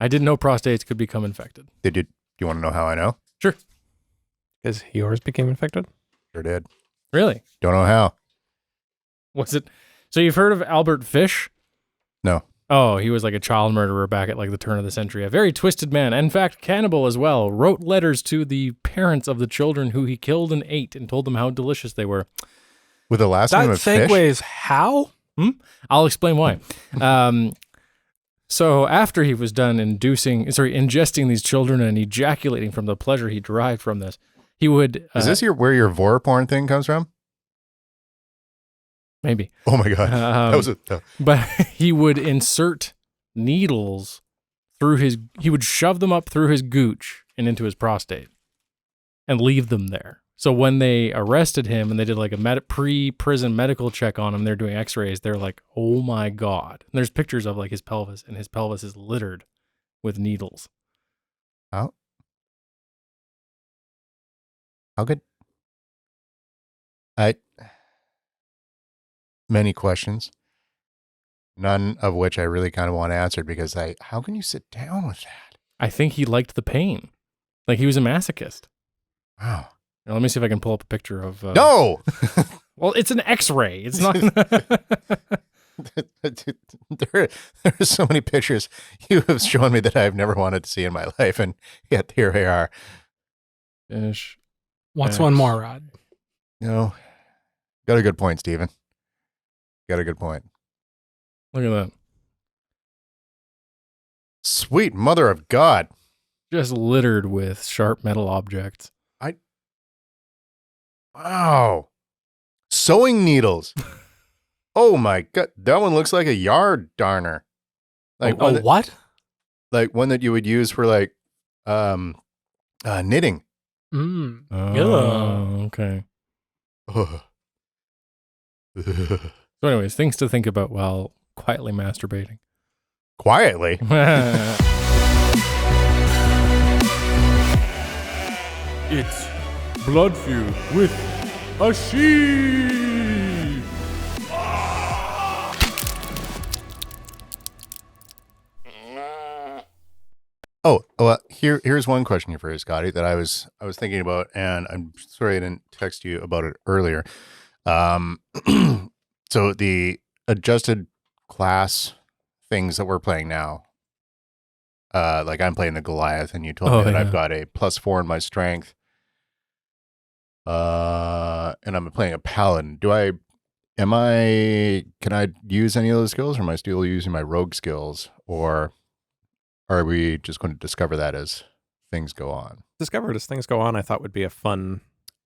I didn't know prostates could become infected. Do you want to know how I know? Sure. Because yours became infected? Sure did. Really? Don't know how. Was it? So you've heard of Albert Fish? No. Oh, he was like a child murderer back at like the turn of the century. A very twisted man. In fact, cannibal as well. Wrote letters to the parents of the children who he killed and ate and told them how delicious they were. With the last That name of Fish? segues how? I'll explain why. So after he was done ingesting these children and ejaculating from the pleasure he derived from this, he would... Is this where your vor porn thing comes from? Maybe. Oh my God. That was But he would insert needles he would shove them up through his gooch and into his prostate and leave them there. So when they arrested him and they did like a pre-prison medical check on him, they're doing x-rays, they're like, oh my God. And there's pictures of like his pelvis, and his pelvis is littered with needles. How good? Many questions, none of which I really kind of want answered because how can you sit down with that? I think he liked the pain. Like he was a masochist. Wow. Now, let me see if I can pull up a picture of... No! Well, it's an x-ray. It's not... There are so many pictures you have shown me that I've never wanted to see in my life, and yet here they are. Fish. What's one more, Rod? No. Got a good point, Stephen. Got a good point. Look at that. Sweet mother of God. Just littered with sharp metal objects. Wow. Sewing needles. Oh my God. That one looks like a yard darner. Like What? Like one that you would use for like knitting. Oh, okay. So anyways, things to think about while quietly masturbating. Quietly? It's Blood Feud with a sheep. Oh, well, here's one question here for you, Scotty, that I was thinking about, and I'm sorry I didn't text you about it earlier. So the adjusted class things that we're playing now, like I'm playing the Goliath, and you told me that I've got a +4 in my strength, and I'm playing a paladin. Can I use any of those skills, or am I still using my rogue skills, or are we just going to discover that as things go on? Discover it as things go on, I thought would be a fun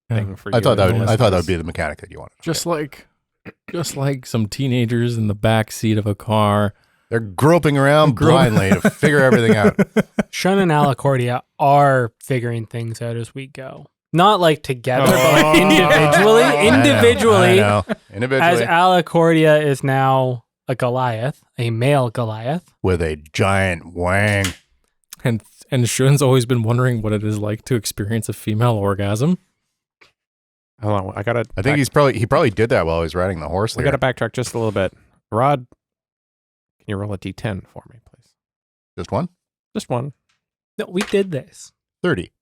thing for you. I thought that would be the mechanic that you wanted. Just like some teenagers in the back seat of a car. They're groping around blindly to figure everything out. Shun and Alicordia are figuring things out as we go. Not like together, but like individually. I know. As Alicordia is now a Goliath, a male Goliath. With a giant wang. And Shun's always been wondering what it is like to experience a female orgasm. Hold on, I think he probably did that while he was riding the horse. We got to backtrack just a little bit. Rod, can you roll a d10 for me, please? Just one? Just one. No, we did this. 30.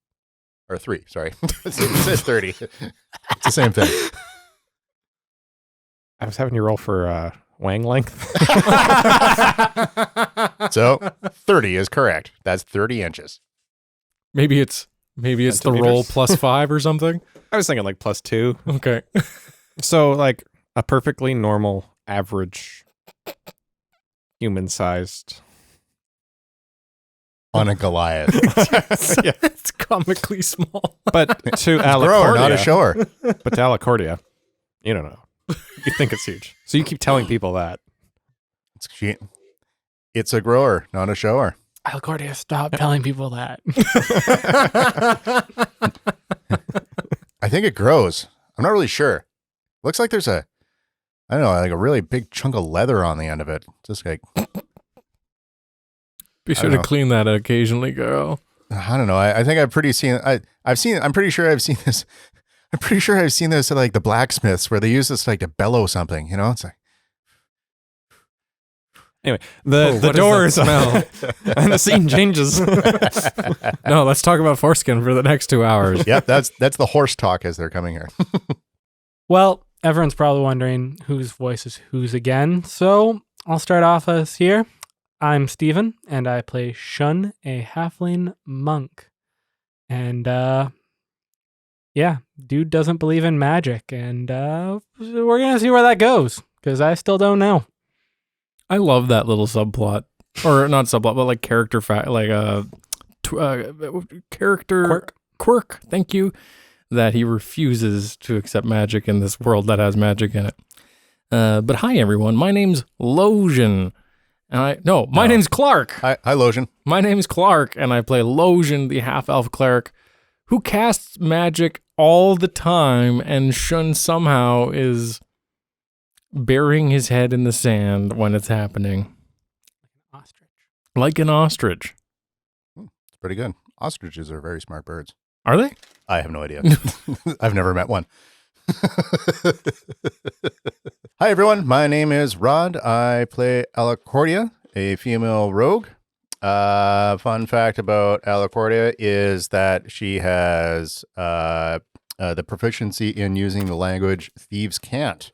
Or 3, sorry. It says 30. It's the same thing. I was having you roll for wang length. So 30 is correct. That's 30 inches. Maybe it's the roll +5 or something. I was thinking like +2. Okay. So like a perfectly normal, average, human-sized on a Goliath. Yeah. It's comically small. But to Alicordia, grower, not a shower. But to Alicordia, you don't know. You think it's huge. So you keep telling people that. It's a grower, not a shower. Alicordia, stop telling people that. I think it grows. I'm not really sure. Looks like there's a really big chunk of leather on the end of it. Just like... Be sure to clean that occasionally, girl. I don't know. I think I'm pretty sure I've seen this. I'm pretty sure I've seen this at like the blacksmiths where they use this like to bellow something, you know? It's like, Anyway, the doors smell. and the scene changes. No, let's talk about foreskin for the next 2 hours. Yep, that's the horse talk as they're coming here. Well, everyone's probably wondering whose voice is whose again, so I'll start off as here. I'm Steven, and I play Shun, a halfling monk. And, yeah, dude doesn't believe in magic, and we're going to see where that goes, because I still don't know. I love that little subplot, or not subplot, but like character character quirk. Thank you. That he refuses to accept magic in this world that has magic in it. But hi everyone, my name's Losian, and my name's Clark. Hi, Losian. My name's Clark, and I play Losian, the half-elf cleric, who casts magic all the time, and Shun somehow is burying his head in the sand when it's happening. Ostrich. Like an ostrich. It's pretty good. Ostriches are very smart birds. Are they? I have no idea. I've never met one. Hi, everyone. My name is Rod. I play Alicordia, a female rogue. Fun fact about Alicordia is that she has the proficiency in using the language thieves can't,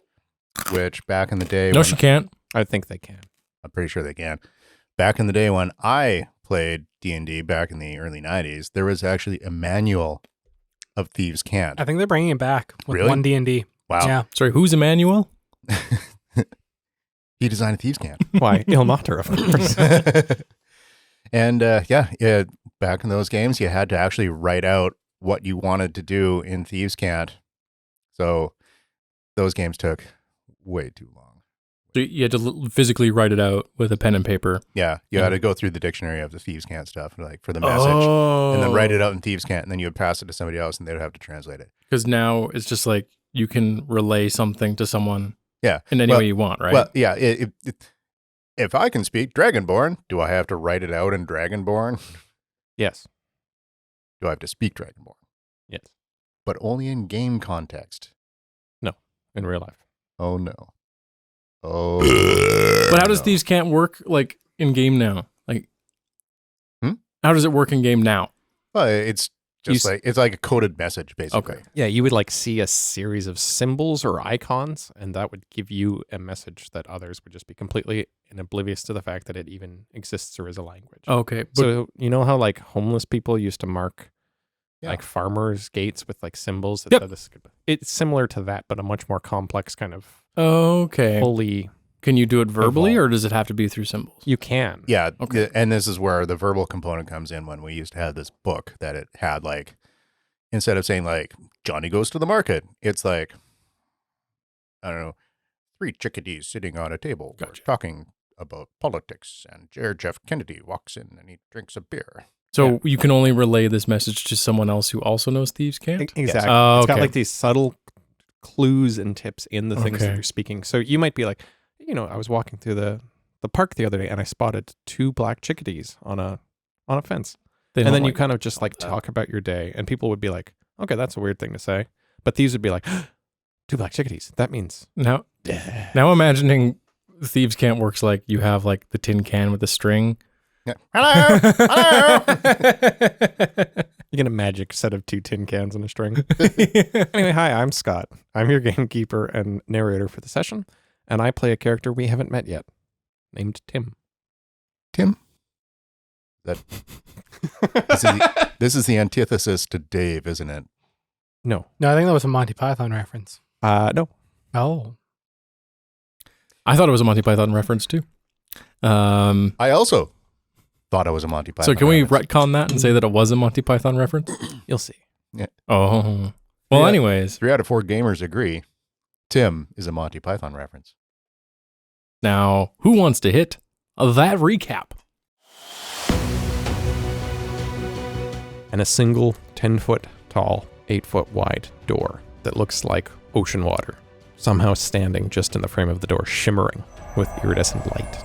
which back in the day... No, she can't. I think they can. I'm pretty sure they can. Back in the day when I played D&D back in the early 90s, there was actually a manual of thieves can't. I think they're bringing it back with Really? one D&D. Wow. Yeah. Sorry, who's Emmanuel? He designed a thieves can't. Why? Ilmater, of course. And back in those games, you had to actually write out what you wanted to do in thieves can't. So those games took way too long. So you had to physically write it out with a pen and paper. Yeah, you had to go through the dictionary of the thieves can't stuff, like for the message, and then write it out in thieves can't, and then you would pass it to somebody else, and they would have to translate it. Because now it's just like you can relay something to someone Yeah, in any way you want, right? Well, yeah. If I can speak Dragonborn, do I have to write it out in Dragonborn? Yes. Do I have to speak Dragonborn? Yes. But only in game context. No, in real life. Oh no. Oh. But how does no. thieves can't work like in game now? Like, how does it work in game now? Well, it's just it's like a coded message, basically. Okay. Yeah, you would like see a series of symbols or icons, and that would give you a message that others would just be completely oblivious to the fact that it even exists or is a language. Okay. But So you know how like homeless people used to mark Yeah. like farmers' gates with like symbols that Yep. said this? It's similar to that, but a much more complex kind of okay. fully. Can you do it verbally, Evolved. or does it have to be through symbols? You can. Yeah. Okay. And this is where the verbal component comes in when we used to have this book that it had like, instead of saying like, Johnny goes to the market, it's like, I don't know, 3 chickadees sitting on a table Gotcha. talking about politics, and Jeff Kennedy walks in and he drinks a beer. So you can only relay this message to someone else who also knows thieves can't? Exactly. Oh, It's got okay. like these subtle clues and tips in the things that Okay. you're speaking. So you might be like, I was walking through the park the other day and I spotted 2 black chickadees on a fence. They And don't then you like kind of just like that. talk about your day, and people would be like, okay, that's a weird thing to say. But these would be like, 2 black chickadees. That means Now imagining thieves can't works like you have like the tin can with the string. Yeah. Hello. Hello. you get a magic set of 2 tin cans and a string. Anyway, hi, I'm Scott. I'm your gamekeeper and narrator for the session, and I play a character we haven't met yet, named Tim. Tim? This is the antithesis to Dave, isn't it? No. No, I think that was a Monty Python reference. No. Oh. I thought it was a Monty Python reference too. I also thought it was a Monty Python. So can we reference. retcon that and say that it was a Monty Python reference? You'll see. Oh. Well, Yeah. anyways. 3 out of 4 gamers agree. Tim is a Monty Python reference. Now, who wants to hit that recap? And a single 10-foot tall, 8-foot wide door that looks like ocean water, somehow standing just in the frame of the door, shimmering with iridescent light.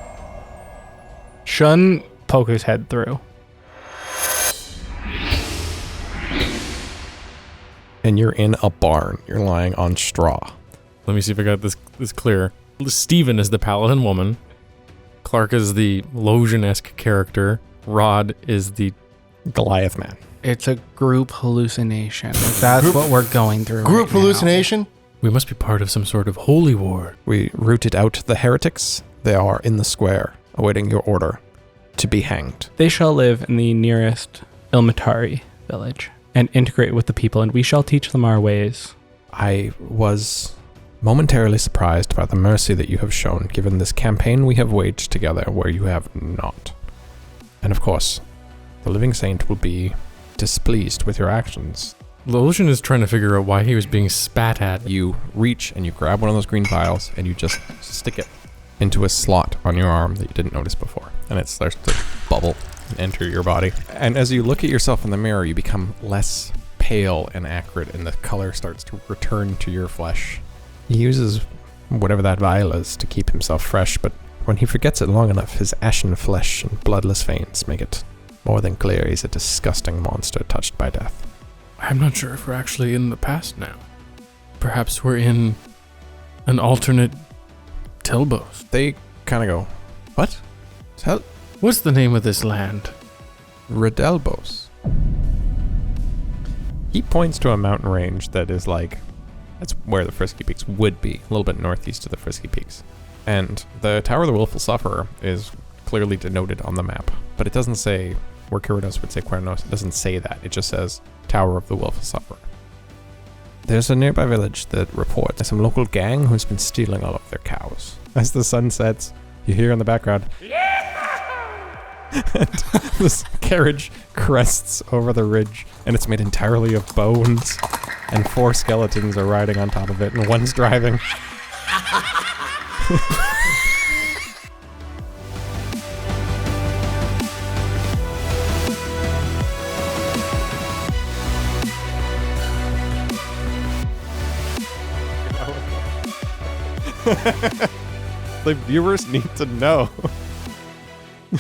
Shun poke his head through. And you're in a barn. You're lying on straw. Let me see if I got this clear. Steven is the paladin woman. Clark is the Losian-esque character. Rod is the Goliath man. It's a group hallucination. That's what we're going through. Group right now. hallucination? We must be part of some sort of holy war. We rooted out the heretics. They are in the square, awaiting your order to be hanged. They shall live in the nearest Ilmatari village and integrate with the people, and we shall teach them our ways. I was momentarily surprised by the mercy that you have shown, given this campaign we have waged together where you have not. And of course, the living saint will be displeased with your actions. Losian is trying to figure out why he was being spat at. You reach and you grab one of those green vials and you just stick it into a slot on your arm that you didn't notice before. And it starts to bubble and enter your body. And as you look at yourself in the mirror, you become less pale and acrid and the color starts to return to your flesh. He uses whatever that vial is to keep himself fresh, but when he forgets it long enough, his ashen flesh and bloodless veins make it more than clear he's a disgusting monster touched by death. I'm not sure if we're actually in the past now. Perhaps we're in an alternate Telbos. They kind of go, what? What's the name of this land? Reldebos. He points to a mountain range that is like, that's where the Frisky Peaks would be, a little bit northeast of the Frisky Peaks. And the Tower of the Willful Sufferer is clearly denoted on the map, but it doesn't say where Kyrinos would say Quernos. It doesn't say that. It just says Tower of the Willful Sufferer. There's a nearby village that reports some local gang who's been stealing all of their cows. As the sun sets, you hear in the background, and this carriage crests over the ridge, and it's made entirely of bones, and 4 skeletons are riding on top of it, and one's driving. The viewers need to know.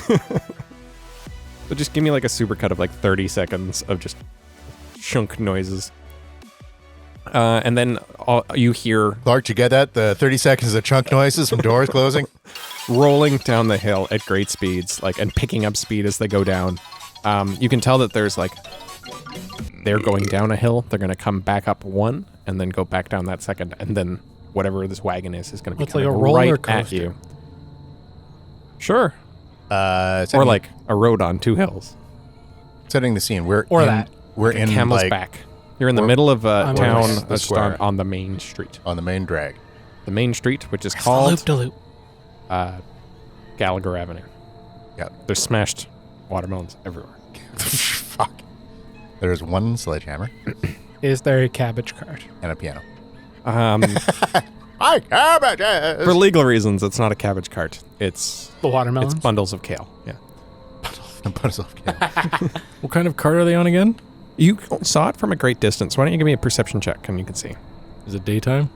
So just give me like a supercut of like 30 seconds of just shunk noises. And then you hear Clark, did you get that? The 30 seconds of chunk noises from doors closing? rolling down the hill at great speeds, like, and picking up speed as they go down. You can tell that there's like, they're going down a hill. They're going to come back up one and then go back down that second. And then whatever this wagon is going to be It's like coming a roller right at coaster. you. Sure. Or Setting, like a road on 2 hills. setting the scene. We're Or in, that. We're in Camel's like back. You're in the we're- middle of a I'm town on the that's square. on the main street. on the main drag. The main street, which is Loop called de loop. Gallagher Avenue. Yeah. There's smashed watermelons everywhere. Fuck. There's one sledgehammer Is there a cabbage cart? and a piano. For My cabbages! legal reasons, it's not a cabbage cart. It's The watermelons? bundles of kale. Yeah. What kind of cart are they on again? You saw it from a great distance. Why don't you give me a perception check and you can see. Is it daytime?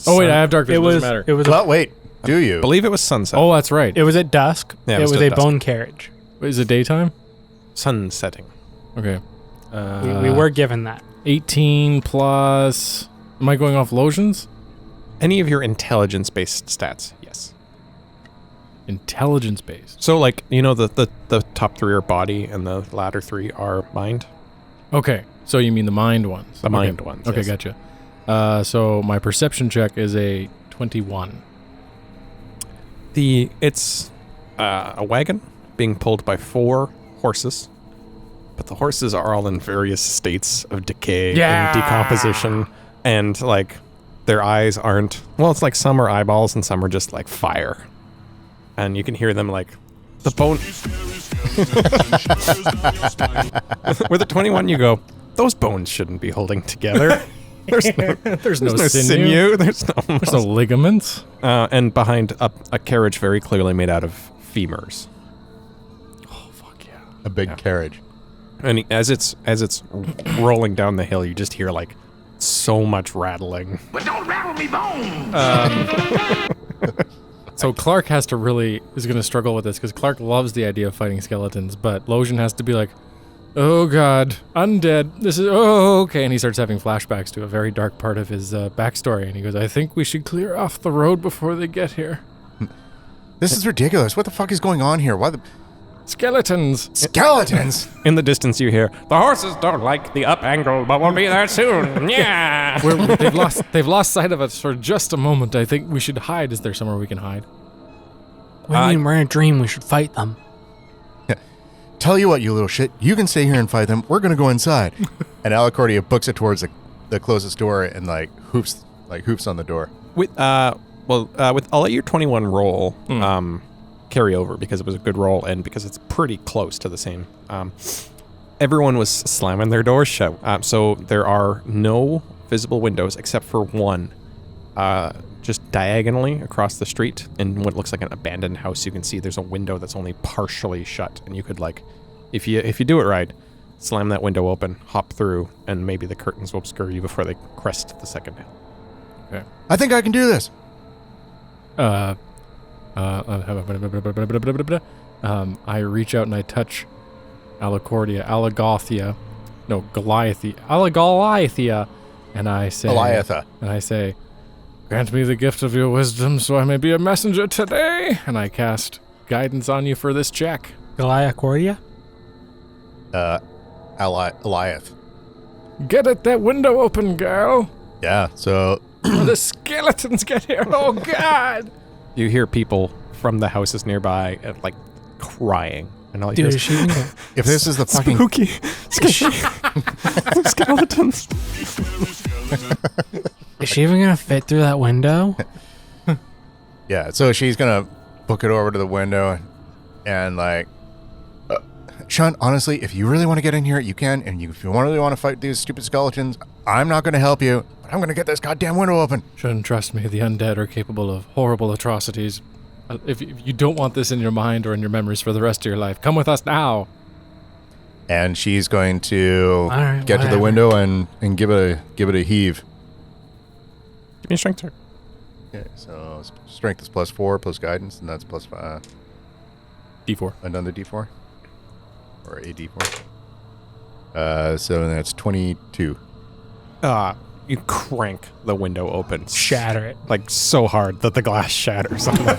Oh wait, I have dark It vision. was. Doesn't matter. It was. Well, wait. Do you? I believe it was sunset. Oh, that's right. It was at dusk. Yeah, it it was was at a dusk. bone carriage. Is it daytime? Sunsetting. Okay. We were given that. 18 plus. Am I going off Losians? Any of your intelligence-based stats, yes. Intelligence based. So, like, you know, the top 3 are body and the latter 3 are mind? Okay, so you mean the mind ones? The mind ones, Okay, yes. gotcha. So my perception check is a 21. It's a wagon being pulled by 4 horses, but the horses are all in various states of decay and decomposition, and like their eyes aren't, well, it's like some are eyeballs and some are just like fire, and you can hear them like the bone. With a 21, you go, those bones shouldn't be holding together. There's no There's no sinew. sinew. There's no There's no ligaments. and behind a carriage very clearly made out of femurs. Oh fuck yeah! A big carriage. And as it's rolling down the hill, you just hear like so much rattling. But don't rattle me bones. So Clark is going to struggle with this because Clark loves the idea of fighting skeletons, but Losian has to be like, oh god, undead. This is okay, and he starts having flashbacks to a very dark part of his backstory, and he goes, I think we should clear off the road before they get here. This is ridiculous. What the fuck is going on here? Why the Skeletons. skeletons? In the distance, you hear, the horses don't like the up angle, but we'll be there soon. Yeah. They've lost sight of us for just a moment. I think we should hide. Is there somewhere we can hide? What do you mean we're in a dream? We should fight them. Tell you what, you little shit. You can stay here and fight them. We're gonna go inside. And Alicordia books it towards the closest door and hoofs on the door. I'll let your 21 roll carry over because it was a good roll and because it's pretty close to the same. Everyone was slamming their doors shut, so there are no visible windows except for one, just diagonally across the street in what looks like an abandoned house. You can see there's a window that's only partially shut, and you could if you do it right, slam that window open, hop through, and maybe the curtains will obscure you before they crest the second hill. Okay. I think I can do this. I reach out and I touch Goliathia, and I say, Goliatha. And I say, grant me the gift of your wisdom so I may be a messenger today. And I cast guidance on you for this check. Alicordia? Eliath. Get it, that window open, girl. Yeah, so The skeletons get here. Oh, God. You hear people from the houses nearby, crying. And all you Dude, hear is she even gonna, if this is the fucking spooky skeletons. is she even gonna fit through that window? Yeah, so she's gonna book it over to the window and Shun, honestly, if you really want to get in here, you can, and if you really want to fight these stupid skeletons, I'm not gonna help you, but I'm gonna get this goddamn window open. Shun, trust me, the undead are capable of horrible atrocities. If you don't want this in your mind or in your memories for the rest of your life, come with us now. And she's going to Alright, get to the whatever. window and give it a heave. Give me a strength check. Okay, so strength is +4 plus guidance, and that's +5. D4. Another D4 or a D4. So that's 22. You crank the window open. Shatter it. So hard that the glass shatters on the way.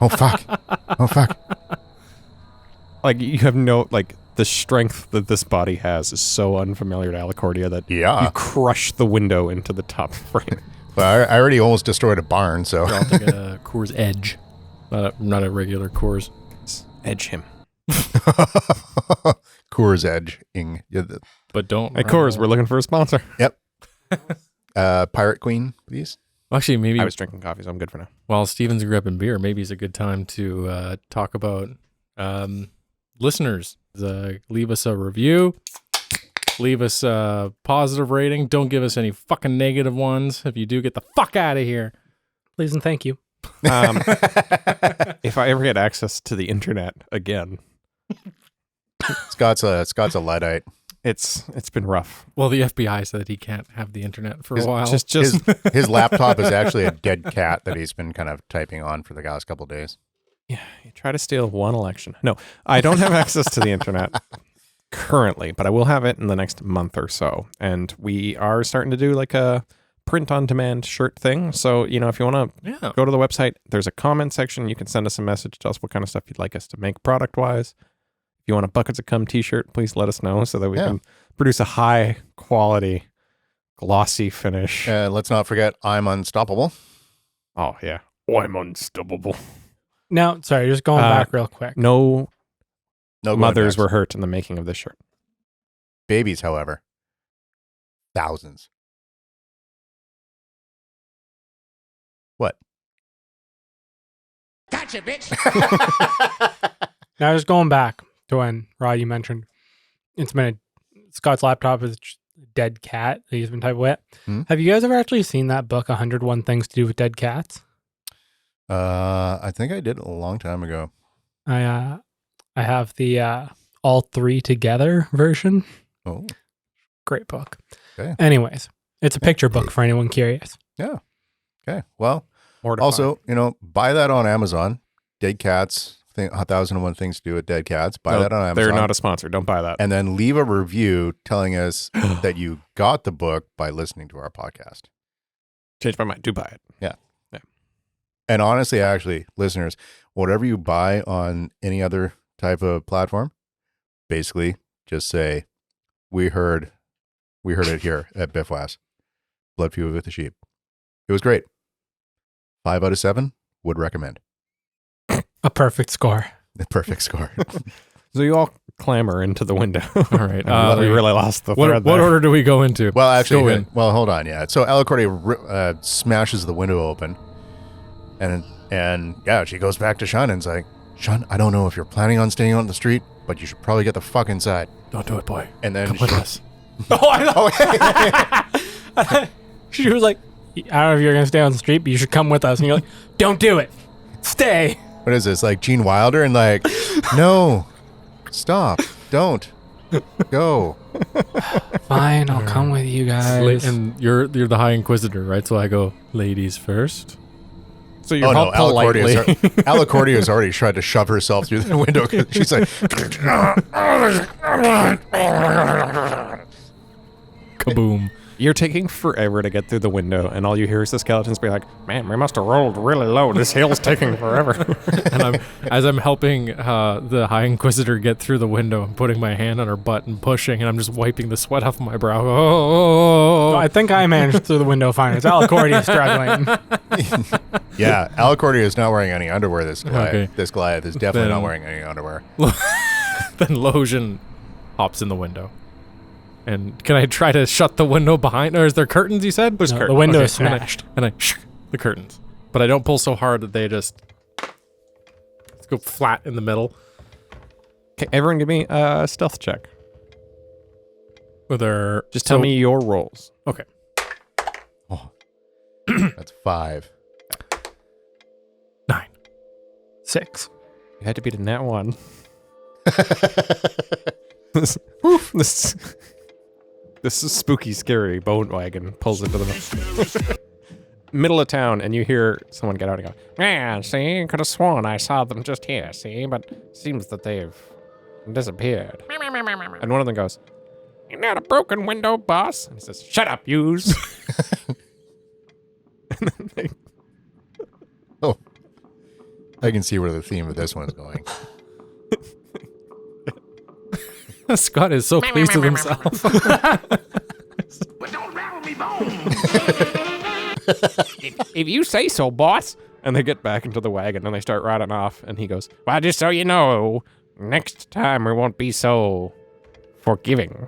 Oh fuck! Oh fuck! You have the strength that this body has is so unfamiliar to Alicordia that you crush the window into the top frame. Well, I already almost destroyed a barn, so I'll take a Coors Edge. Not a regular Coors. Edge him. Coors Edge-ing. Yeah, But don't. Hey, Coors, we're looking for a sponsor. Yep. Pirate Queen, please. Actually, maybe I was drinking coffee, so I'm good for now. while Steven's grabbing beer, maybe it's a good time to talk about listeners. Leave us a review. Leave us a positive rating. Don't give us any fucking negative ones. If you do, get the fuck out of here. Please and thank you. If I ever get access to the internet again, Scott's a Luddite. it's been rough. Well, the FBI said that he can't have the internet for a while. Just His laptop is actually a dead cat that he's been kind of typing on for the last couple of days. yeah, you try to steal one election. No, I don't have access to the internet currently, but I will have it in the next month or so. And we are starting to do a print on demand shirt thing. So, if you want to go to the website, there's a comment section. You can send us a message, tell us what kind of stuff you'd like us to make product wise. If you want a Buckets of Cum t-shirt, please let us know so that we can produce a high quality, glossy finish. Let's not forget, I'm unstoppable. Oh, yeah. Oh, I'm unstoppable. Now, sorry, just going back real quick. No No going mothers backs. were hurt in the making of this shirt. Babies, however, thousands. What? Gotcha, bitch. Now, just going back to when, Rod, you mentioned Scott's laptop is just a dead cat that he's been typing with. Hmm? Have you guys ever actually seen that book, 101 Things to Do with Dead Cats? I think I did it a long time ago. I have the all three together version. Oh, Great book. Okay. Anyways, it's a picture book for anyone curious. yeah. Okay. Well, More to also, buy that on Amazon. Dead Cats. 1001 Things to Do with Dead Cats. Buy No, that on Amazon. They're not a sponsor. Don't buy that. And then leave a review telling us that you got the book by listening to our podcast. Change my mind. Do buy it. Yeah. And honestly, actually, listeners, whatever you buy on any other type of platform, basically just say, we heard it here at Biffwass. Blood Feud with the Sheep. It was great. 5 out of 7 would recommend. A perfect score. The perfect score. So you all clamber into the window. All right. We really lost the thread What there. order do we go into? Well, actually, Go in. well, hold on. Yeah. So Alicordia smashes the window open, and yeah, she goes back to Shun and's like, Shun, I don't know if you're planning on staying out in the street, but you should probably get the fuck inside. Don't do it, boy. And then Come with us. She was like, I don't know if you're going to stay on the street, but you should come with us. And you're like, don't do it. Stay. What is this, like Gene Wilder? And like, no, stop, don't, go. Fine, I'll come with you guys. And you're the High Inquisitor, right? So I go, ladies first. So you're Oh no, all politely. Alicordia has already tried to shove herself through the window. She's like, Kaboom. You're taking forever to get through the window, and all you hear is the skeletons be like, man, we must have rolled really low. This hill's taking forever. And as I'm helping the High Inquisitor get through the window, I'm putting my hand on her butt and pushing, and I'm just wiping the sweat off my brow. Oh. I think I managed through the window fine. It's Alicordia struggling. yeah, Alicordia is not wearing any underwear. This Goliath, Okay. this Goliath is definitely Then- not wearing any underwear. Then Losian hops in the window. And can I try to shut the window behind? Or is there curtains, you said? No, the window is and I- smashed. And I the curtains. But I don't pull so hard that they just go flat in the middle. Okay, everyone give me a stealth check. With their, Just tell me your rolls. Okay. Oh, that's 5. 9. 6. You had to beat a nat 1. This is spooky, scary. Bone wagon pulls into the middle of town, and you hear someone get out and go, "Yeah, see, could have sworn I saw them just here. See, but seems that they've disappeared." And one of them goes, "Ain't that a broken window, boss?" And he says, "Shut up, yous." And then they Oh, I can see where the theme of this one is going. Scott is so pleased with himself. But don't rattle me bones. if you say so, boss. And they get back into the wagon and they start riding off. And he goes, "Well, just so you know, next time we won't be so forgiving."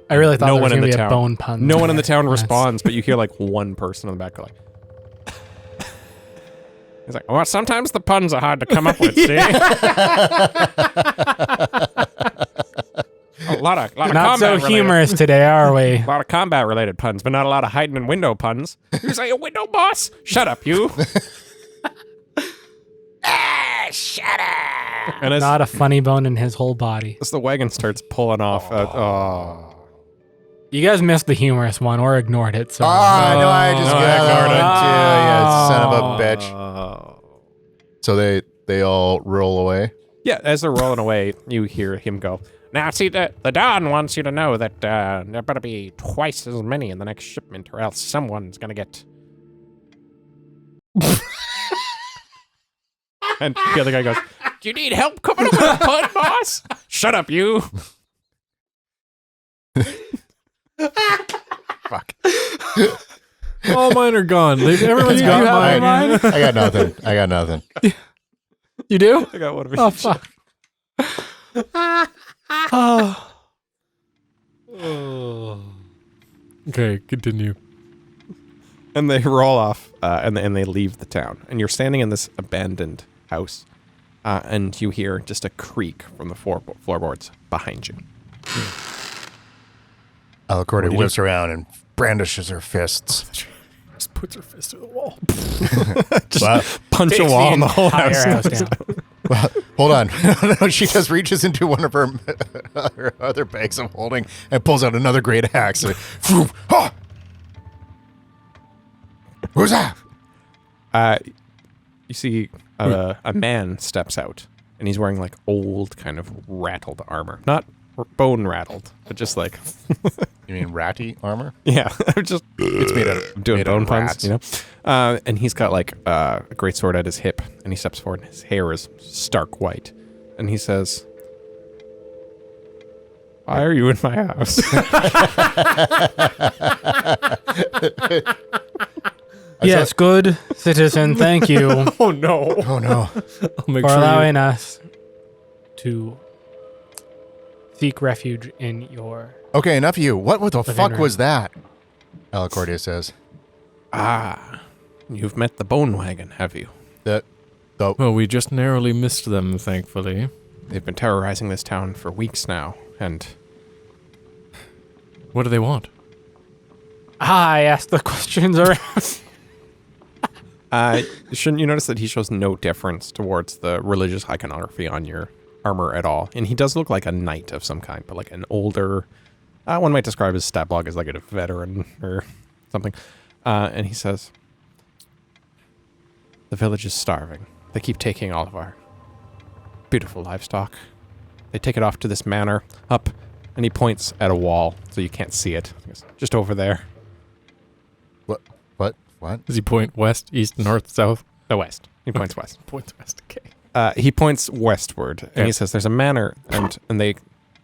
I really thought No there was one in going the to be a town. bone pun. No one in the there. town That's- responds, but you hear like one person in the back go like, he's like, "Well, sometimes the puns are hard to come up with, see?" A lot of Not so combat-related- humorous today, are we? A lot of combat-related puns, but not a lot of hiding in window puns. You say a window, boss? Shut up, you. Shut up. And as, Not a funny bone in his whole body. as the wagon starts pulling off, You guys missed the humorous one or ignored it. So No, I just No, I got ignored that one too. You son of a bitch. Oh. So they all roll away. yeah, as they're rolling away, you hear him go, "Now, see, the Don wants you to know that there better be twice as many in the next shipment, or else someone's gonna get..." And the other guy goes, "Do you need help coming up with a pun, boss?" "Shut up, you." Fuck. All mine are gone. Everyone's got mine. I got nothing. I got nothing. you do? I got one of Oh, fuck. Oh. Okay, continue. And they roll off, and they leave the town. And you're standing in this abandoned house, and you hear just a creak from the floorboards behind you. Alicordia whips around and brandishes her fists. Just puts her fist through the wall. Wow. Punch a Takes wall the in the whole entire house. house down. Well, hold on. No, she just reaches into one of her other bags of holding and pulls out another great axe. Who's that? You see a man steps out, and he's wearing like old kind of rattled armor. Not bone rattled, but just like You mean ratty armor? yeah, just It's made out of doing made out bone of puns, rats. you know. And he's got like a great sword at his hip, and he steps forward, and his hair is stark white, and he says, "Why are you in my house?" Yes, good citizen, thank you Oh no! Oh no! I'll make for sure allowing us to seek refuge in your... Okay, enough of you. What the Living fuck room. was that? Alicordia says. Ah, you've met the bone wagon, have you? Well, we just narrowly missed them, thankfully. They've been terrorizing this town for weeks now, and What do they want? I asked the questions around. shouldn't you notice that he shows no deference towards the religious iconography on your armor at all? And he does look like a knight of some kind, but like an older, one might describe his stat block as like a veteran or something. And he says, "The village is starving. They keep taking all of our beautiful livestock. They take it off to this manor up," and he points at a wall so you can't see it. He goes, "Just over there, What? Does he point west, east, north, south? the west." He points west. Points west, okay. He points westward, and Okay. he says, "There's a manor, and they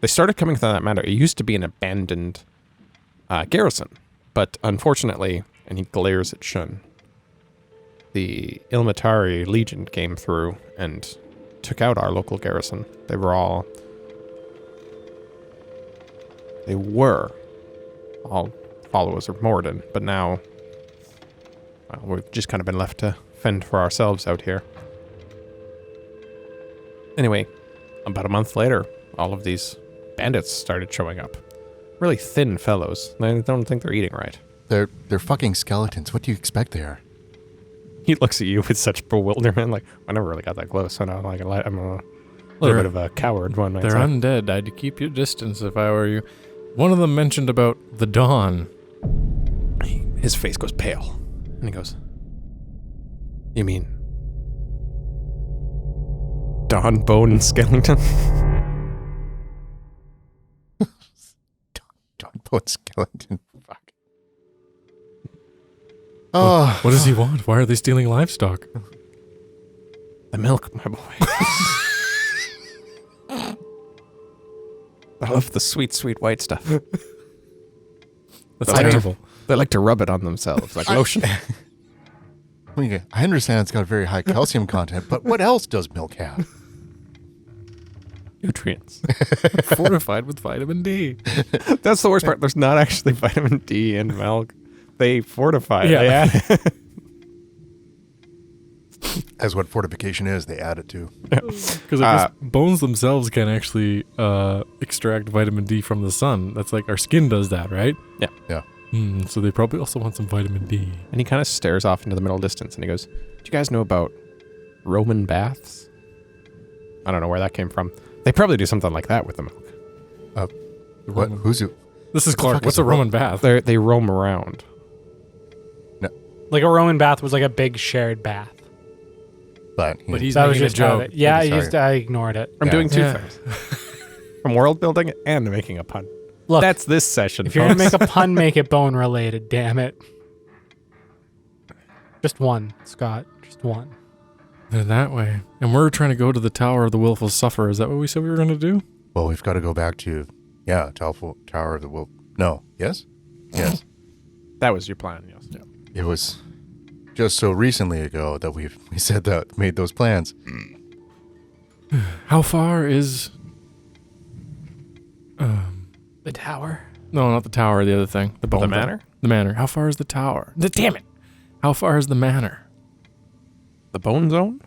started coming to that manor. It used to be an abandoned garrison, but unfortunately," and he glares at Shun, "the Ilmatari Legion came through and took out our local garrison. They were all followers of Morden, but now we've just kind of been left to fend for ourselves out here." Anyway, about a month later, all of these bandits started showing up. Really thin fellows. I don't think they're eating right. They're fucking skeletons. What do you expect they are? He looks at you with such bewilderment, like, "I never really got that close. I know, like, I'm a little bit of a coward." One might They're say. undead. I'd keep your distance if I were you. One of them mentioned about the dawn. His face goes pale, and he goes, "You mean Dawn, Bone, and Skellington?" Don't put skeleton. Fuck. Oh, What does he want? Why are they stealing livestock? The milk, my boy. I love the sweet, sweet white stuff. That's I do. terrible. They like to rub it on themselves like lotion. I understand it's got a very high calcium content, but what else does milk have? Nutrients. Fortified with vitamin D. That's the worst part. There's not actually vitamin D in milk. They fortify it. Yeah. They add As what fortification is, they add it to. Because I guess bones themselves can actually extract vitamin D from the sun. That's like our skin does that, right? Yeah. Yeah. So they probably also want some vitamin D. And he kind of stares off into the middle distance and he goes, "Do you guys know about Roman baths?" I don't know where that came from. They probably do something like that with the milk. What? Who's it? This is fuck Clark. is What's a a Roman bath? They roam around. Like a Roman bath was like a big shared bath. But He's That was making a just how joke. it. Yeah, Sorry. I ignored it. I'm Yeah. doing two Yeah. things. From world building and making a pun. Look, That's this session. if you're going to folks. make a pun, make it bone related, damn it. Just one, Scott. Just one. They're that way. And we're trying to go to the Tower of the Willful Sufferer. Is that what we said we were going to do? Well, we've got to go back to, Tower of the Wolf. No. Yes? Yes. That was your plan, yes. Yeah. It was just so recently ago that we said that, made those plans. How far is... The tower? No, not the tower, the other thing. The bone thing. manor? The manor. How far is the tower? Damn it! How far is the manor? The bone zone?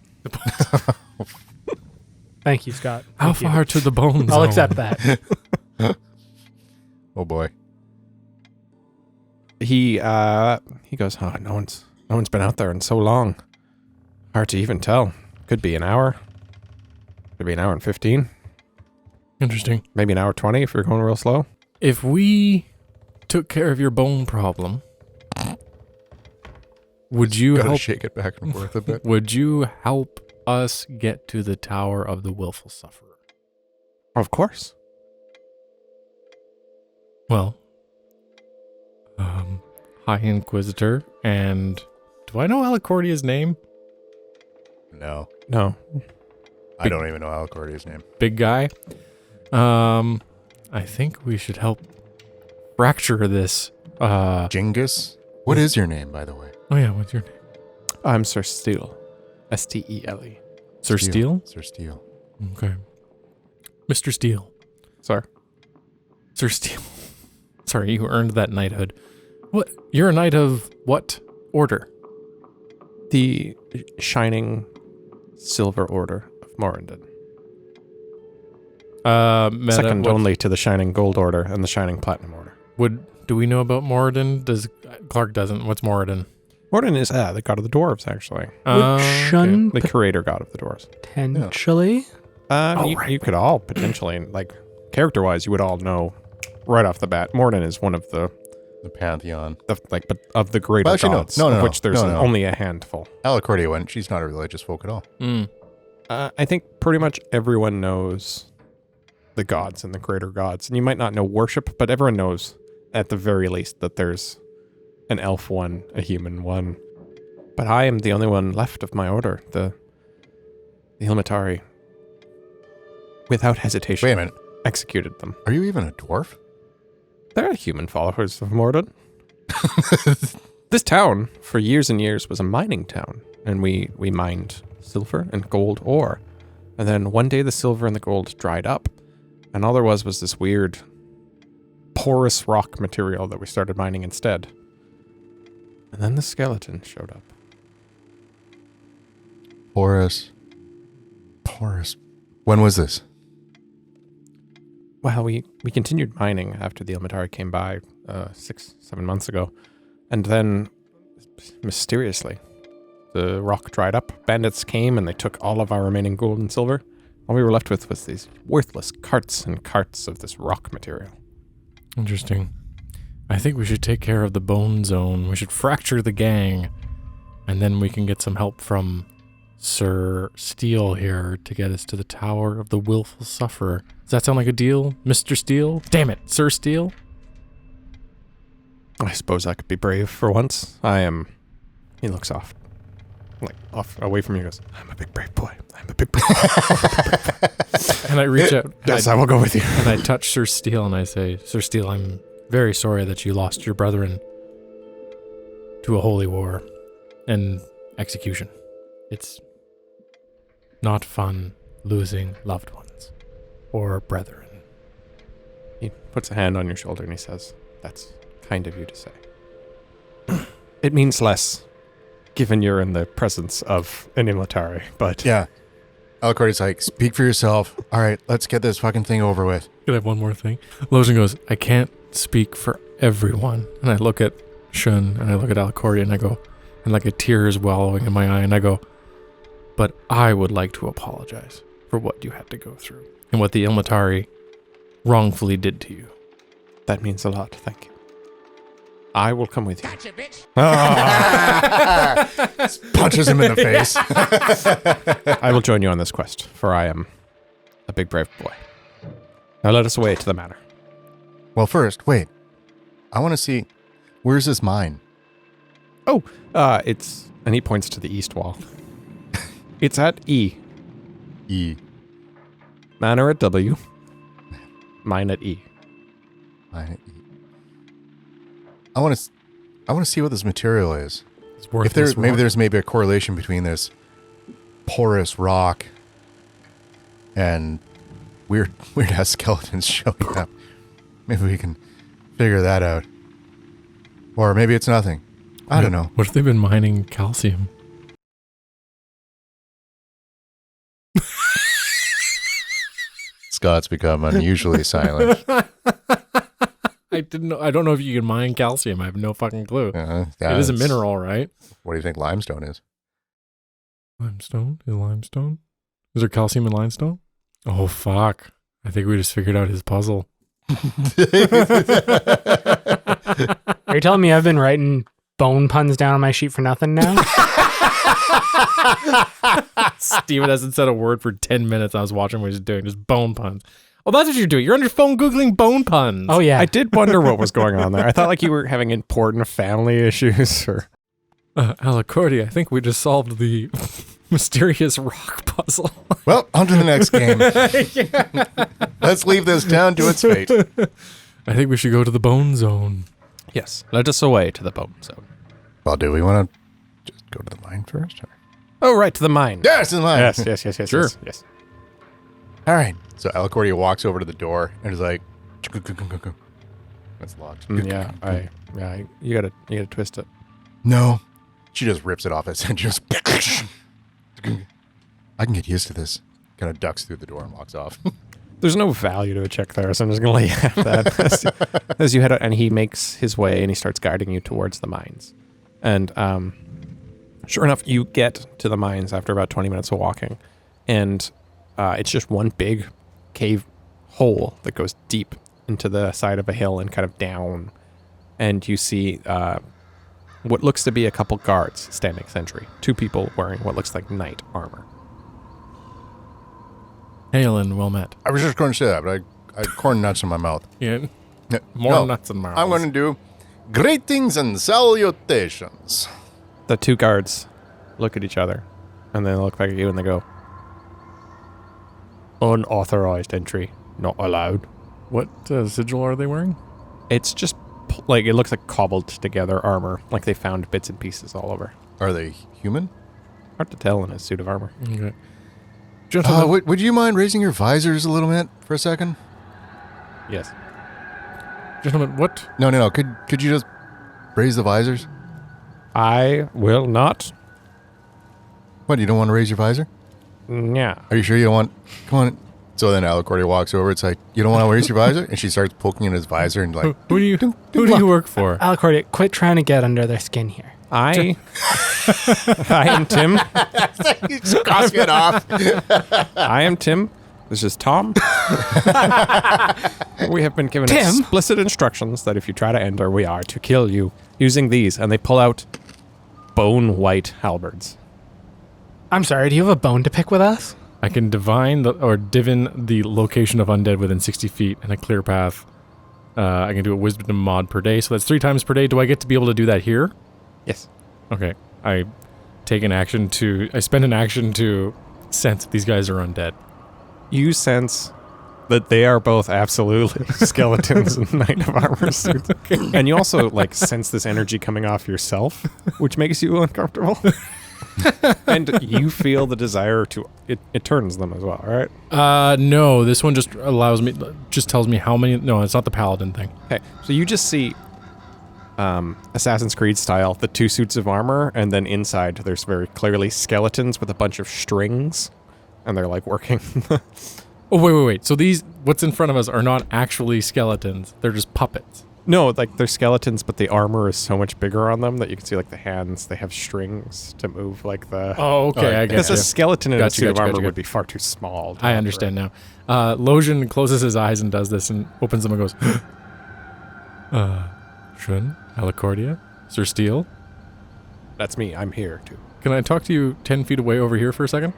Thank you, Scott. How Thank you. far to the bone I'll zone? accept that. Oh boy. He goes, "Oh, no one's been out there in so long. Hard to even tell. Could be an hour. Could be an hour and 15. Interesting. Maybe an hour 20 if you're going real slow." If we took care of your bone problem, would you Gotta help? shake it back and forth a bit. Would you help us get to the Tower of the Willful Sufferer? Of course. Well, High Inquisitor, and do I know Alicordia's name? No. No. I don't even know Alicordia's name. Big guy. I think we should help fracture this. Genghis? What is your name, by the way? Oh yeah, what's your name? I'm Sir Steele. Stele. Sir Steele? Sir Steele. Okay. Mr. Steele. Sorry. Sir Steele. Sorry, you earned that knighthood. What? You're a knight of what order? The Shining Silver Order of Morindon. Second only to the Shining Gold Order and the Shining Platinum Order. Do we know about Moradin? Clark doesn't. What's Moradin? Moradin is the god of the dwarves, actually. Would Shun The curator god of the dwarves. potentially? You could all potentially, like, character-wise, you would all know right off the bat. Moradin is one of the pantheon. but of the greater Well, actually, gods, no, of which there's no. only a handful. Alicordia went. She's not a religious folk at all. I think pretty much everyone knows the gods and the greater gods. And you might not know worship, but everyone knows at the very least that there's an elf one, a human one. But I am the only one left of my order, the Ilmatari. Without hesitation. Wait a minute. Executed them. Are you even a dwarf? They're human followers of Mordor. This town, for years and years, was a mining town. And we mined silver and gold ore. And then one day the silver and the gold dried up. And all there was this weird porous rock material that we started mining instead. And then the skeleton showed up. Porous. When was this? Well, we continued mining after the Ilmatari came by 6-7 months ago. And then, mysteriously, the rock dried up. Bandits came and they took all of our remaining gold and silver. All we were left with was these worthless carts and carts of this rock material. Interesting. I think we should take care of the bone zone. We should fracture the gang. And then we can get some help from Sir Steele here to get us to the Tower of the Willful Sufferer. Does that sound like a deal, Mr. Steele? Damn it, Sir Steele? I suppose I could be brave for once. He looks off. Like, off, away from you, goes, I'm a big brave boy. I'm a big brave boy. And I reach out. Yes, I will go with you. And I touch Sir Steele and I say, Sir Steele, I'm very sorry that you lost your brethren to a holy war and execution. It's not fun losing loved ones or brethren. He puts a hand on your shoulder and he says, that's kind of you to say. It means less, given you're in the presence of an Ilmatari, but... Yeah. Alicordia's like, speak for yourself. All right, let's get this fucking thing over with. Could I have one more thing? Losian goes, I can't speak for everyone. And I look at Shun and I look at Alicordia and I go, and like a tear is wallowing in my eye and I go, but I would like to apologize for what you had to go through and what the Ilmatari wrongfully did to you. That means a lot, thank you. I will come with you. Gotcha, bitch. Punches him in the face. I will join you on this quest, for I am a big brave boy. Now let us away to the manor. Well, first, wait. I want to see, where's this mine? It's... And he points to the east wall. It's at E. E. Manor at W. Mine at E. Mine at E. I want to see what this material is. It's worth If there's maybe a correlation between this porous rock and weird ass skeletons showing up. Maybe we can figure that out. Or maybe it's nothing. I don't know. What if they've been mining calcium? Scott's become unusually silent. I don't know if you can mine calcium. I have no fucking clue. It is a mineral, right? What do you think limestone is? Limestone? Is limestone? Is there calcium in limestone? Oh, fuck. I think we just figured out his puzzle. Are you telling me I've been writing bone puns down on my sheet for nothing now? Steven hasn't said a word for 10 minutes. I was watching what he's doing. Just bone puns. Oh, that's what you're doing. You're on your phone Googling bone puns. Oh, yeah. I did wonder what was going on there. I thought like you were having important family issues or... Alicordia, I think we just solved the mysterious rock puzzle. Well, on to the next game. Let's leave this town to its fate. I think we should go to the bone zone. Yes, led us away to the bone zone. Well, do we want to just go to the mine first? Or? Oh, right, to the mine. Yes, to the mine. Yes. Sure. Yes. All right. So Alicordia walks over to the door and is like, it's locked. Yeah, you gotta twist it. No. She just rips it off its and just. I can get used to this. Kind of ducks through the door and walks off. There's no value to a check there, so I'm just gonna let you have that as you head out. And he makes his way and he starts guiding you towards the mines. And sure enough, you get to the mines after about 20 minutes of walking, and it's just one big cave hole that goes deep into the side of a hill and kind of down. And you see what looks to be a couple guards standing sentry. 2 people wearing what looks like knight armor. Hail and well met. I was just going to say that, but I had corn nuts in my mouth. Yeah. No, More nuts and marbles. I'm going to do greetings and salutations. The 2 guards look at each other, and then look back at you and they go, unauthorized entry, not allowed. What sigil are they wearing? It's just like, it looks like cobbled together armor, like they found bits and pieces all over. Are they human? Hard to tell in a suit of armor. Okay. Gentlemen, Would you mind raising your visors a little bit for a second? Yes. gentlemen, what? No. Could you just raise the visors? I will not. What, you don't want to raise your visor? Yeah. Are you sure you don't want... Come on. So then Alicordia walks over. It's like, you don't want to raise your visor? And she starts poking in his visor and like... Who do you work for? Alicordia, quit trying to get under their skin here. I am Tim. He's crossing it off. I am Tim. This is Tom. We have been given Tim? explicit instructions that if you try to enter, we are to kill you using these. And they pull out bone white halberds. I'm sorry, do you have a bone to pick with us? I can divine the location of undead within 60 feet and a clear path. I can do a wisdom mod per day, so that's 3 times per day. Do I get to be able to do that here? Yes. Okay. I spend an action to sense that these guys are undead. You sense that they are both absolutely skeletons in knight of armor suits. Okay. And you also sense this energy coming off yourself, which makes you uncomfortable. And you feel the desire to it turns them as well, right? No, this one just tells me how many. No, it's not the paladin thing. Okay, so you just see Assassin's Creed style, the 2 suits of armor, and then inside there's very clearly skeletons with a bunch of strings, and they're working. Oh, wait. So what's in front of us are not actually skeletons. They're just puppets. No, they're skeletons, but the armor is so much bigger on them that you can see the hands, they have strings to move the... Oh, okay, I get Because you. a skeleton in a suit of armor gotcha. would be far too small. I understand now. Losian closes his eyes and does this and opens them and goes, Shun, Alicordia, Sir Steele, That's me, I'm here too. can I talk to you 10 feet away over here for a second?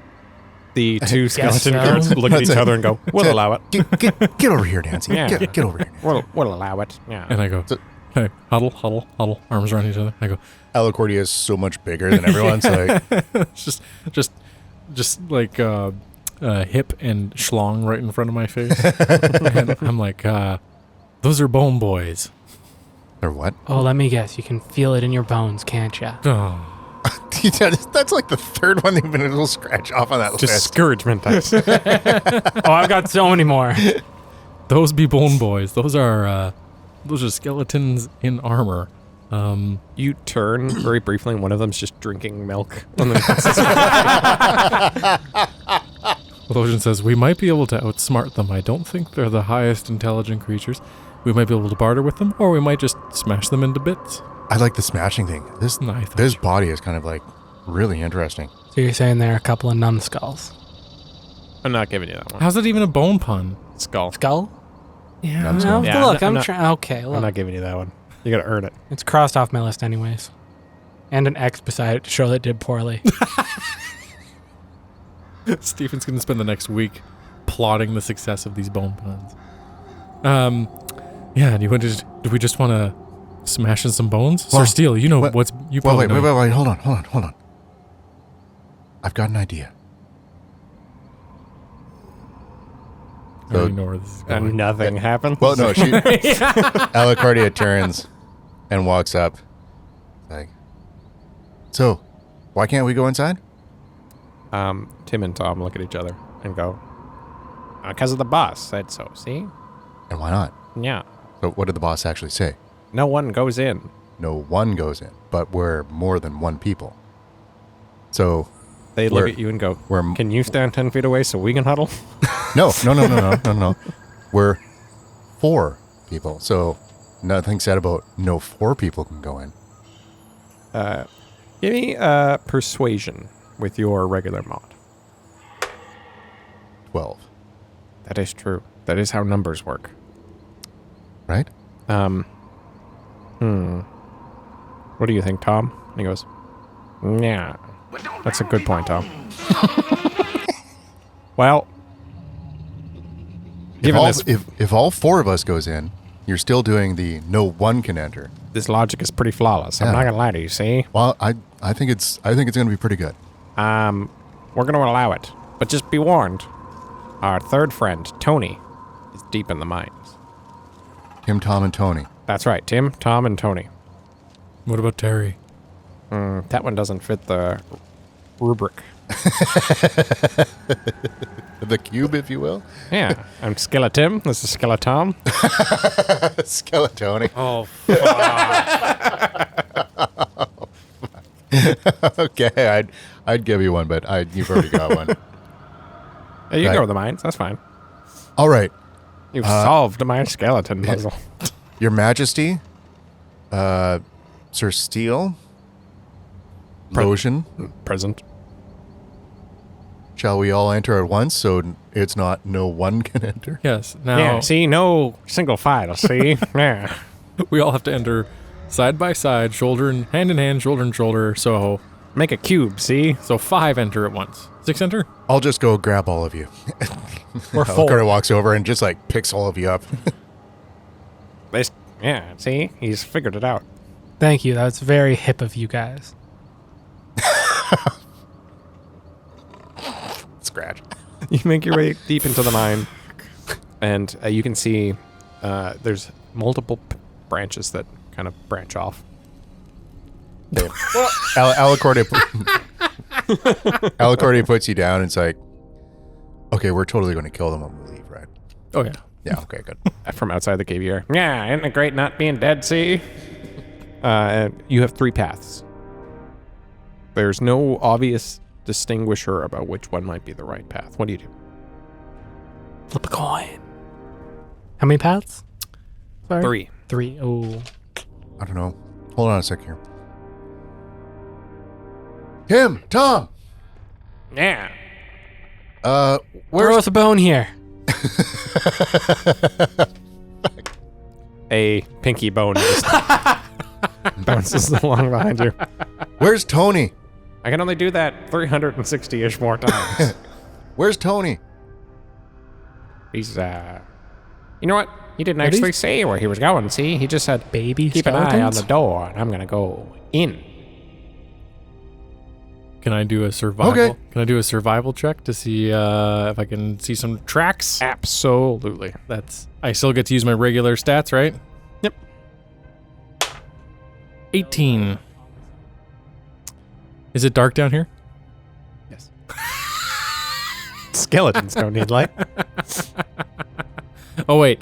The 2 skeleton so. guards look at each other and go, we'll allow it. Get over here, Nancy. Yeah. Get over here. We'll allow it. Yeah. And I go, So- hey, huddle, arms around each other. I go, Alicordia is so much bigger than everyone. So it's just like hip and schlong right in front of my face. And I'm like, those are bone boys. or what? Oh, let me guess. You can feel it in your bones, can't ya? Oh, That's like the 3rd one they've been able to scratch off on that list. Discouragement dice. Oh, I've got so many more. those be bone boys. Those are skeletons in armor. You turn very briefly, and one of them's just drinking milk. And then Losian says, we might be able to outsmart them. I don't think they're the highest intelligent creatures. We might be able to barter with them, or we might just smash them into bits. I like the smashing thing. This body is kind of really interesting. So you're saying there are a couple of numbskulls. I'm not giving you that one. How's that even a bone pun? Skull. Skull? Yeah, Numbskull. Yeah, look, I'm I'm not- trying. Okay, I'm look. not giving you that one. You gotta earn it. It's crossed off my list anyways. And an X beside it to show that it did poorly. Stephen's going to spend the next week plotting the success of these bone puns. Yeah, do we just want to smash in some bones? Well, Sir Steele, you know wait, what's... You Well, probably know. wait, hold on. I've got an idea. I already know where this is going. And nothing happens. Well, no, she... Alicordia turns and walks up. Like, so, why can't we go inside? Tim and Tom look at each other and go, because of the boss said so, see? And why not? Yeah. So what did the boss actually say? No one goes in. No one goes in, but we're more than one people. So, They look We're- at you and go, we're... can you stand 10 feet away so we can huddle? No. We're 4 people. So, nothing said about no 4 people can go in. Give me persuasion with your regular mod. 12, That is true. That is how numbers work. right? What do you think, Tom? And he goes, yeah. That's a good point, Tom. Well, given this, If all 4 of us goes in, you're still doing the no one can enter. this logic is pretty flawless. I'm Yeah. not gonna lie to you. See, Well, I think it's going to be pretty good. we're gonna allow it, but just be warned. Our third friend, Tony, is deep in the mines. Tim, Tom, and Tony. That's right, Tim, Tom, and Tony. What about Terry? That one doesn't fit the rubric. The cube, if you will. Yeah, I'm Skeletim. This is Skeletom. Skeletoni. Oh, Okay, I'd give you one, but you've already got one. You can Right. go with the mines. That's fine. All right, You've solved my skeleton puzzle. Your Majesty, Sir Steele, Losian, Present. shall we all enter at once so it's not no one can enter? yes. Now Yeah, see, no single file, see? Yeah. we all have to enter side by side, hand in hand, shoulder and shoulder. So Make a cube, see? 5 enter at once. 6 enter? I'll just go grab all of you. Or 4. Alicordia walks over and just like picks all of you up. Yeah, see? He's figured it out. Thank you. That's very hip of you guys. Scratch. You make your way deep into the mine, and you can see there's multiple branches that kind of branch off. Alicordia Alicordia puts you down and it's like, okay, we're totally going to kill them when we leave, right? Oh, yeah. Yeah, okay, good. From outside the cave here. Yeah, isn't it great not being dead, see? And you have 3 paths. There's no obvious distinguisher about which one might be the right path. What do you do? Flip a coin. How many paths? Sorry? 3. 3. Oh. I don't know. Hold on a sec here. Tim, Tom, Yeah. Throw where's us a bone here. A pinky bone just bounces along behind you. where's Tony? I can only do that 360-ish more times. Where's Tony? He's, you know what? He didn't Are actually these- say where he was going, see? He just said, Baby keep an eye on skeletons? the door, and I'm going to go in. Can I do a survival? Okay. Can I do a survival check to see if I can see some tracks? Absolutely. I still get to use my regular stats, right? Yep. 18. Is it dark down here? Yes. Skeletons don't need light. Oh wait,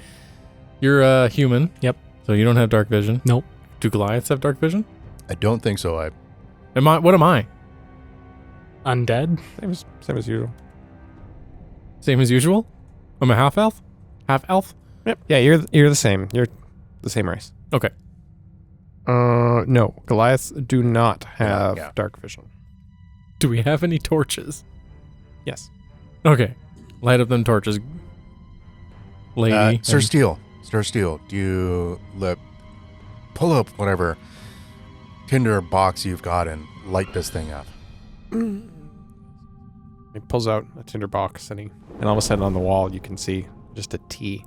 you're a human. Yep. So you don't have dark vision. Nope. Do Goliaths have dark vision? I don't think so. What am I? Undead? Same as usual. Same as usual? I'm a half elf? Half elf? Yep. Yeah, you're the same. You're the same race. Okay. No. Goliaths do not have Yeah. dark vision. Do we have any torches? Yes. Okay. Light up them torches. Lady. Sir Steele, do you pull up whatever tinder box you've got and light this thing up? He pulls out a tinderbox and all of a sudden on the wall you can see just a T.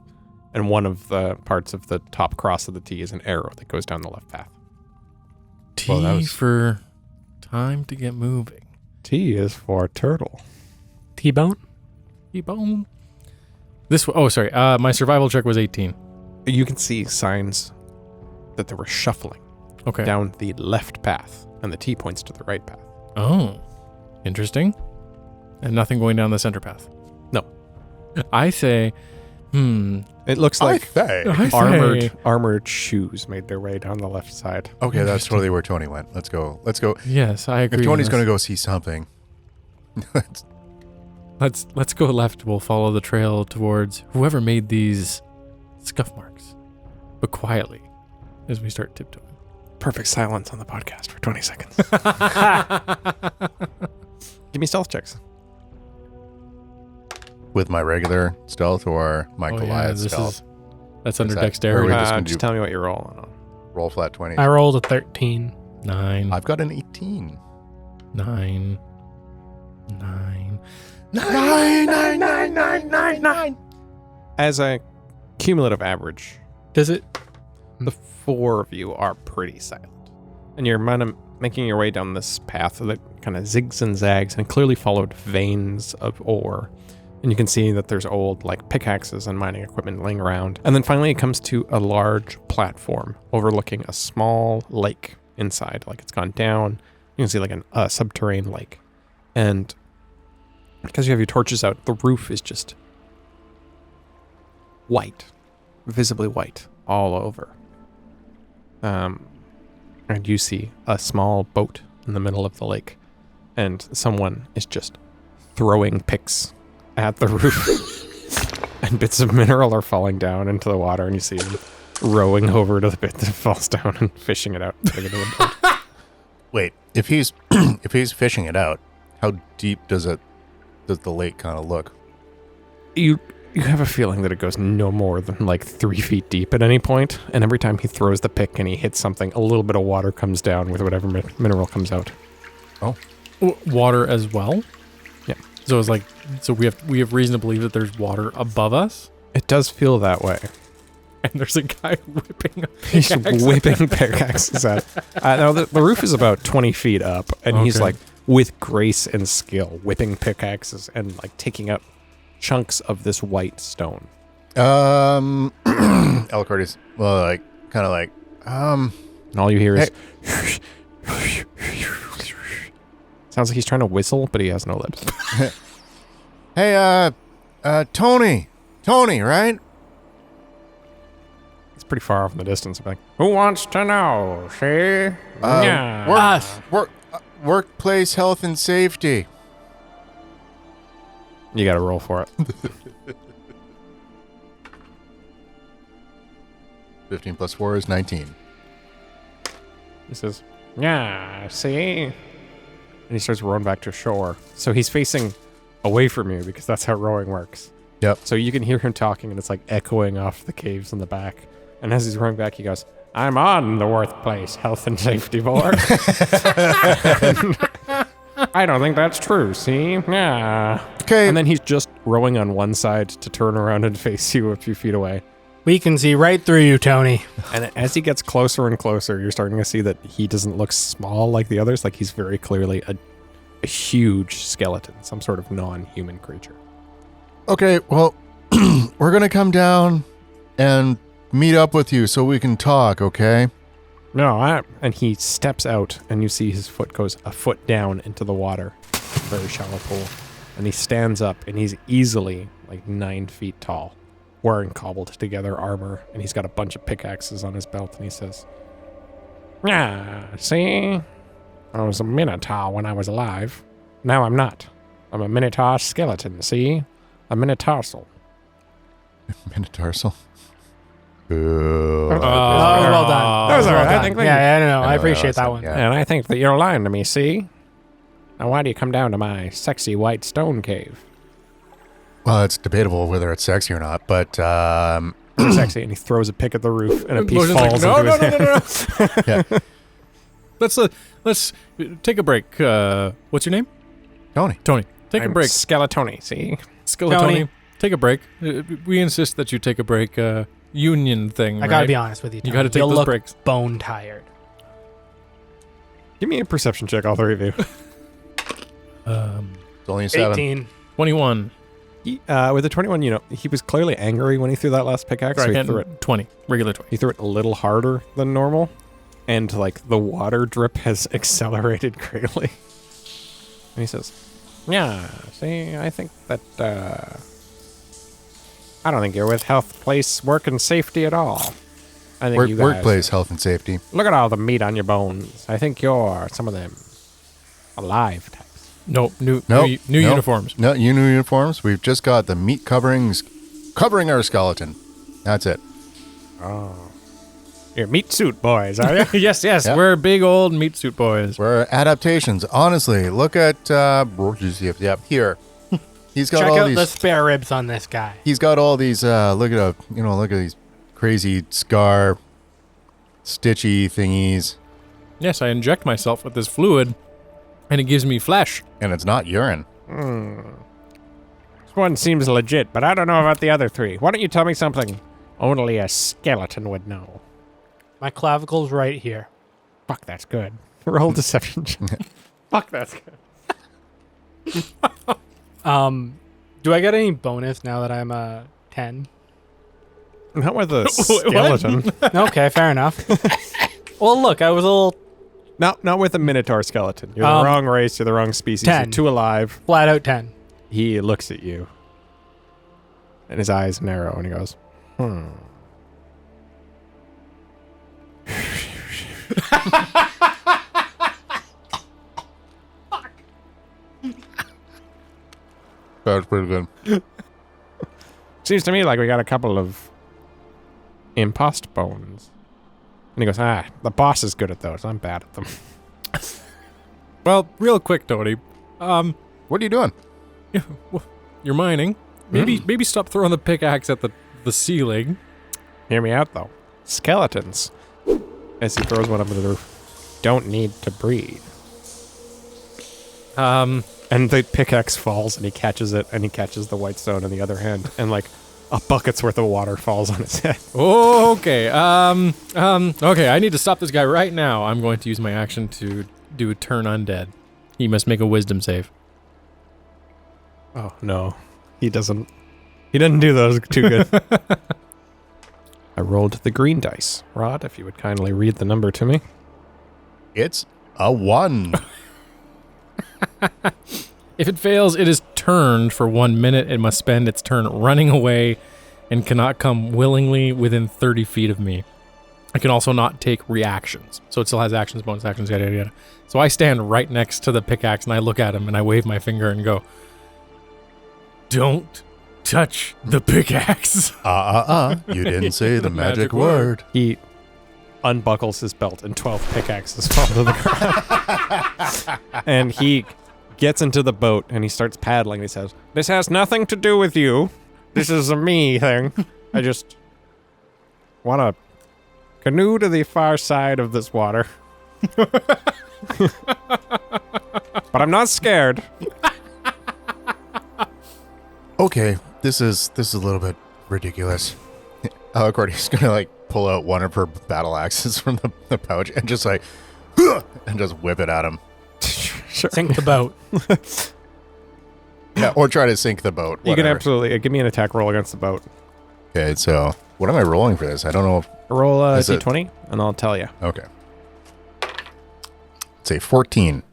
And one of the parts of the top cross of the T is an arrow that goes down the left path. T for time to get moving. T is for turtle. T-bone? T-bone. Sorry. My survival check was 18. You can see signs that they were shuffling Okay. down the left path, and the T points to the right path. Oh, interesting. And nothing going down the center path. No. I say, It looks like I say- armored shoes made their way down the left side. Okay, that's totally where Tony went. Let's go. Yes, I agree. If Tony's going to go see something, Let's go left. We'll follow the trail towards whoever made these scuff marks, but quietly as we start tiptoeing. Perfect silence on the podcast for 20 seconds. Give me stealth checks. with my regular stealth or my Goliath stealth. That's under that- dexterity. or we just gonna Just do- tell me what you're rolling on. Roll flat 20. I rolled a 13. 9. I've got an 18. 9. 9. 9. As a cumulative average, Does it? the four of you are pretty silent. And you're making your way down this path that kind of zigs and zags and clearly followed veins of ore. And you can see that there's old like pickaxes and mining equipment laying around. And then finally it comes to a large platform overlooking a small lake inside. Like it's gone down. You can see like a subterranean lake. And because you have your torches out, the roof is just white, visibly white all over. And you see a small boat in the middle of the lake, and someone is just throwing picks at the roof, and bits of mineral are falling down into the water, and you see him rowing over to the bit that falls down and fishing it out. Putting it in the boat. Wait, if he's fishing it out, how deep does the lake kind of look? You have a feeling that it goes no more than like 3 feet deep at any point, and every time he throws the pick and he hits something, a little bit of water comes down with whatever mineral comes out. Water as well? Yeah. So it's like, we have reason to believe that there's water above us, It does feel that way. and there's a guy whipping a He's pickaxe. whipping pickaxes at. Now the roof is about 20 feet up, and he's Okay. like with grace and skill whipping pickaxes and like taking out chunks of this white stone. Alicordia's And all you hear is sounds like he's trying to whistle, but he has no lips. hey, Tony, right? It's pretty far off in the distance. I'm like, who wants to know? See? Yeah. Workplace health and safety. You got to roll for it. 15 plus 4 is 19. He says, yeah, see? And he starts rowing back to shore. So he's facing away from you because that's how rowing works. Yep. So you can hear him talking and it's like echoing off the caves in the back. And as he's rowing back, he goes, I'm on the Workplace Health and Safety Board. I don't think that's true, see? Yeah. Okay. And then he's just rowing on one side to turn around and face you a few feet away. We can see right through you, Tony. And as he gets closer and closer, you're starting to see that he doesn't look small like the others. Like he's very clearly a huge skeleton, some sort of non-human creature. Okay, well, we're going to come down and meet up with you so we can talk, okay? And he steps out, and you see his foot goes a foot down into the water, a very shallow pool. And he stands up, and he's easily like 9 feet tall, wearing cobbled together armor, and he's got a bunch of pickaxes on his belt, and he says, yeah, see? I was a minotaur when I was alive. Now I'm not. I'm a minotaur skeleton, see? A minotarsal. Metatarsal. Boo. Oh, well done. That was all right. Well I think done. we- Yeah, no, I know, appreciate that that was- one. yeah. And I think that you're lying to me, see? Now why do you come down to my sexy white stone cave? Well, it's debatable whether it's sexy or not, but Sexy, and he throws a pick at the roof, and a piece Losian's like, falls no, into no, his no, hand. no, no. yeah. Let's take a break. What's your name? Tony. Tony. Take a break. Skeletoni, see? Skeletoni, take a break. We insist that you take a break. Union thing, I gotta right? be honest with you, Tony. You gotta take You'll those look breaks. bone tired. Give me a perception check, all three of you. It's only a 7. 18. 21. With the 21, he was clearly angry when he threw that last pickaxe. So he Right, threw and it. 20. Regular 20. He threw it a little harder than normal, and like the water drip has accelerated greatly. And he says, "Yeah, see, I think that I don't think you're with health, place, work, and safety at all. I think you guys Workplace health and safety. look at all the meat on your bones. I think you're some of them alive types." Nope. New Nope. uniforms. No, new uniforms. We've just got the meat coverings covering our skeleton. That's it. You're meat suit boys, are you? yes. Yeah. We're big old meat suit boys. We're adaptations. Honestly, look at here. He's got Check all out these. the spare ribs on this guy. He's got all these. Look at these crazy scar, stitchy thingies, Yes, I inject myself with this fluid, and it gives me flesh. and it's not urine. This one seems legit, but I don't know about the other three. Why don't you tell me something only a skeleton would know? My clavicle's right here. Fuck, that's good. Roll deception check. Fuck, that's good. Do I get any bonus now that I'm 10? Not with a skeleton. Okay, fair enough. Well, look, I was a little Not with a minotaur skeleton. You're the wrong race. You're the wrong species. 10. You're too alive. flat out 10. He looks at you, and his eyes narrow, and he goes, That's pretty good. "Seems to me like we got a couple of impost bones." And he goes, "The boss is good at those. I'm bad at them." Well, real quick, Tony. What are you doing? You're mining. Maybe stop throwing the pickaxe at the ceiling. Hear me out, though. Skeletons, as he throws one up into the roof, don't need to breathe. And the pickaxe falls, and he catches it, and he catches the white stone in the other hand, and like a bucket's worth of water falls on his head. Okay. Okay, I need to stop this guy right now. I'm going to use my action to do a turn undead. He must make a wisdom save. Oh no, he doesn't. He doesn't do those too good. I rolled the green dice. Rod, if you would kindly read the number to me. It's a 1. If it fails, it is turned for 1 minute. It must spend its turn running away and cannot come willingly within 30 feet of me. I can also not take reactions. So it still has actions, bonus actions, yada, yada, yada. So I stand right next to the pickaxe and I look at him and I wave my finger and go, "Don't touch the pickaxe." You didn't say the magic word. He unbuckles his belt and 12 pickaxes fall to the ground. And he gets into the boat and he starts paddling. He says, "This has nothing to do with you. This is a me thing. I just want to canoe to the far side of this water. But I'm not scared." Okay, this is a little bit ridiculous. Alicordia's gonna pull out one of her battle axes from the pouch and just and just whip it at him. Sure. Sink the boat. Yeah, or try to sink the boat. You can whatever. absolutely give me an attack roll against the boat. Okay, so what am I rolling for this? I don't know. Roll a Is it- d20 and I'll tell you. Okay. Say 14.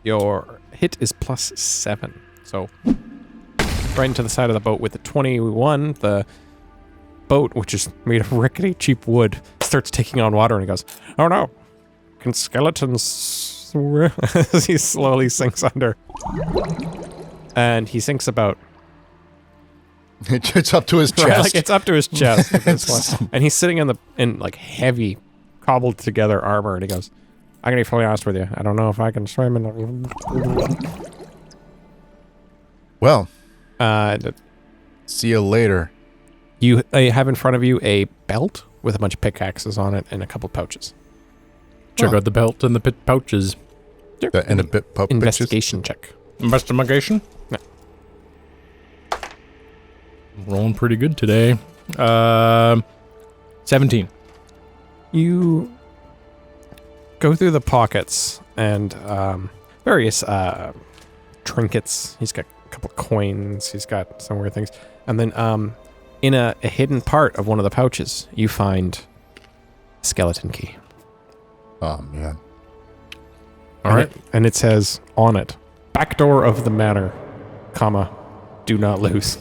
Your hit is +7. So right into the side of the boat with the 21, the boat, which is made of rickety cheap wood, starts taking on water and he goes, "Oh no, can skeletons..." As he slowly sinks under. And he sinks about... It's up to his chest. Right, it's up to his chest. at this point. And he's sitting in heavy, cobbled together armor and he goes, "I'm gonna be fully honest with you. I don't know if I can swim in the..." Well, Uh, see you later. You have in front of you a belt with a bunch of pickaxes on it and a couple pouches. Check out the belt and the pouches. And a bit pup bitches. Investigation check. Investigation? No. Rolling pretty good today. 17. You go through the pockets and various trinkets. He's got a couple coins. He's got some weird things. And then in a hidden part of one of the pouches, you find a skeleton key. Oh, man. All right. And it says on it, back door of the manor, comma, do not lose.